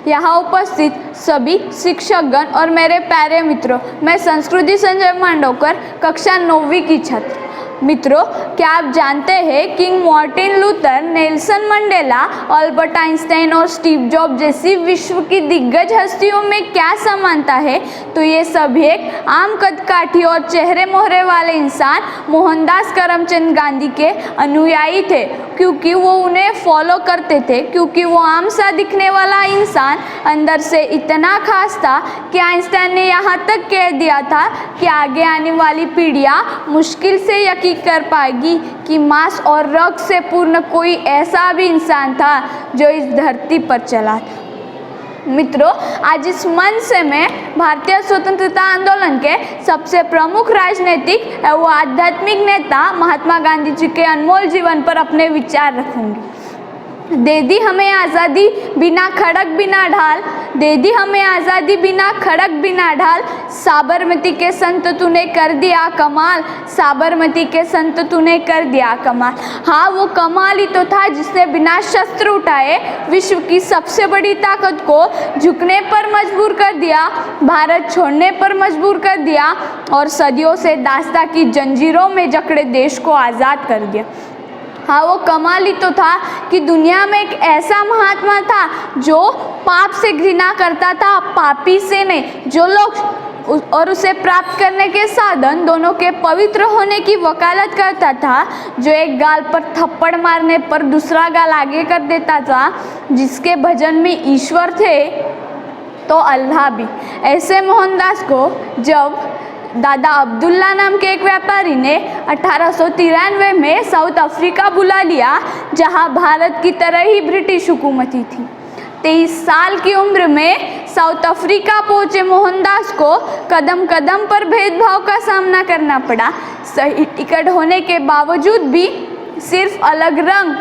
यहाँ उपस्थित सभी शिक्षकगण और मेरे प्यारे मित्रों, मैं संस्कृति संजय मांडवकर, कक्षा 9वीं की छात्र। मित्रों, क्या आप जानते हैं king Martin Luther, Nelson Mandela, Albert Einstein और स्टीव जॉब जैसी विश्व की दिग्गज हस्तियों में क्या समानता है? तो ये सभी एक आम कदकाठी और चेहरे मोहरे वाले इंसान मोहनदास करमचंद गांधी के अनुयायी थे, क्योंकि वो उन्हें फॉलो करते थे, क्योंकि वो आम सा दिखने वाला इंसान अंदर से इतना खास था कि आइंस्टाइन ने यहाँ तक कह दिया था कि आगे आने वाली पीढ़ियाँ मुश्किल से यकीन कर पाएगी कि मांस और रक्त से पूर्ण कोई ऐसा भी इंसान था जो इस धरती पर चला था। मित्रों, आज इस मंच से मैं भारतीय स्वतंत्रता आंदोलन के सबसे प्रमुख राजनीतिक एवं आध्यात्मिक नेता महात्मा गांधी जी के अनमोल जीवन पर अपने विचार रखूंगी। दे दी हमें आज़ादी बिना खड़क बिना ढाल, दे दी हमें आज़ादी बिना खड़क बिना ढाल, साबरमती के संत तूने कर दिया कमाल, साबरमती के संत तूने कर दिया कमाल। हाँ, वो कमाल ही तो था जिसने बिना शस्त्र उठाए विश्व की सबसे बड़ी ताकत को झुकने पर मजबूर कर दिया, भारत छोड़ने पर मजबूर कर दिया और सदियों से दास्ता की जंजीरों में जकड़े देश को आज़ाद कर दिया। हाँ, वो कमाल ही तो था कि दुनिया में एक ऐसा महात्मा था जो पाप से घृणा करता था, पापी से नहीं, जो लोग और उसे प्राप्त करने के साधन दोनों के पवित्र होने की वकालत करता था, जो एक गाल पर थप्पड़ मारने पर दूसरा गाल आगे कर देता था, जिसके भजन में ईश्वर थे तो अल्लाह भी। ऐसे मोहनदास को जब दादा अब्दुल्ला नाम के एक व्यापारी ने 1893 में साउथ अफ्रीका बुला लिया, जहां भारत की तरह ही ब्रिटिश हुकूमती थी। 23 साल की उम्र में साउथ अफ्रीका पहुंचे मोहनदास को कदम कदम पर भेदभाव का सामना करना पड़ा। सही टिकट होने के बावजूद भी सिर्फ अलग रंग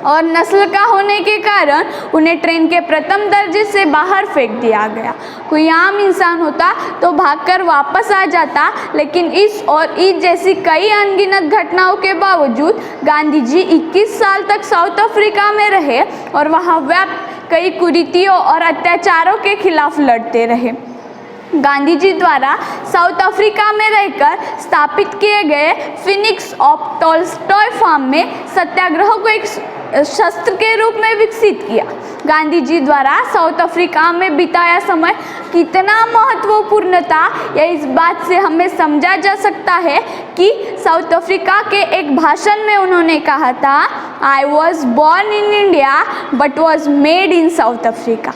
और नस्ल का होने के कारण उन्हें ट्रेन के प्रथम दर्जे से बाहर फेंक दिया गया। कोई आम इंसान होता तो भागकर वापस आ जाता, लेकिन इस और ईद जैसी कई अनगिनत घटनाओं के बावजूद गांधी जी 21 साल तक साउथ अफ्रीका में रहे और वहां व्याप्त कई कुरीतियों और अत्याचारों के खिलाफ लड़ते रहे। गांधी जी द्वारा साउथ अफ्रीका में रहकर स्थापित किए गए फिनिक्स ऑफ टॉल्स्टॉय फार्म में सत्याग्रह को एक शस्त्र के रूप में विकसित किया। गांधी जी द्वारा साउथ अफ्रीका में बिताया समय कितना महत्वपूर्ण था, यह इस बात से हमें समझा जा सकता है कि साउथ अफ्रीका के एक भाषण में उन्होंने कहा था, I was born in India but was made in south Africa.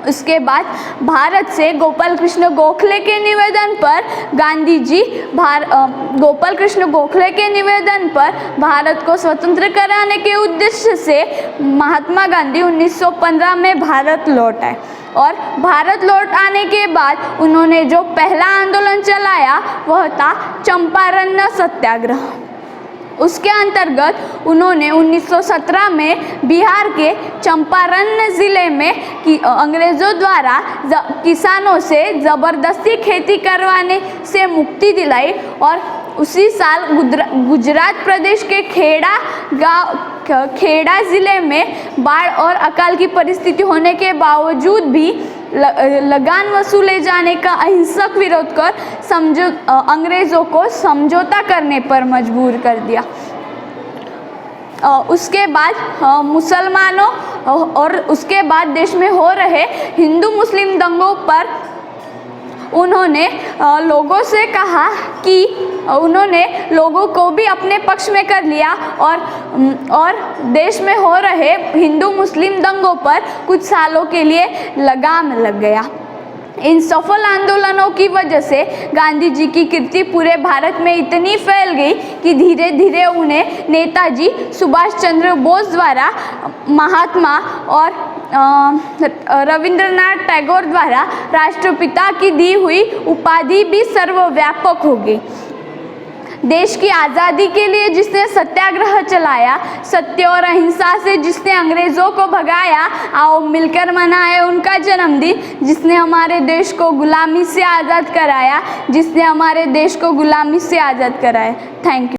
उसके बाद भारत से गोपाल कृष्ण गोखले के निवेदन पर गांधी जी गोपाल कृष्ण गोखले के निवेदन पर भारत को स्वतंत्र कराने के उद्देश्य से महात्मा गांधी 1915 में भारत लौट आए और भारत लौट आने के बाद उन्होंने जो पहला आंदोलन चलाया वह था चंपारण सत्याग्रह। उसके अंतर्गत उन्होंने 1917 में बिहार के चंपारण ज़िले में अंग्रेज़ों द्वारा किसानों से ज़बरदस्ती खेती करवाने से मुक्ति दिलाई और उसी साल गुजरात प्रदेश के खेड़ा ज़िले में बाढ़ और अकाल की परिस्थिति होने के बावजूद भी लगान वसूले जाने का अहिंसक विरोध कर अंग्रेज़ों को समझौता करने पर मजबूर कर दिया। उसके बाद मुसलमानों और उसके बाद देश में हो रहे हिंदू मुस्लिम दंगों पर उन्होंने लोगों से कहा कि उन्होंने लोगों को भी अपने पक्ष में कर लिया और देश में हो रहे हिंदू मुस्लिम दंगों पर कुछ सालों के लिए लगाम लग गया। इन सफल आंदोलनों की वजह से गांधी जी की कीर्ति पूरे भारत में इतनी फैल गई कि धीरे धीरे उन्हें नेताजी सुभाष चंद्र बोस द्वारा, महात्मा और रविंद्रनाथ टैगोर द्वारा राष्ट्रपिता की दी हुई उपाधि भी सर्वव्यापक हो गई। देश की आज़ादी के लिए जिसने सत्याग्रह चलाया, सत्य और अहिंसा से जिसने अंग्रेज़ों को भगाया, आओ मिलकर मनाए उनका जन्मदिन। जिसने हमारे देश को गुलामी से आज़ाद कराया, जिसने हमारे देश को गुलामी से आज़ाद कराया। Thank you.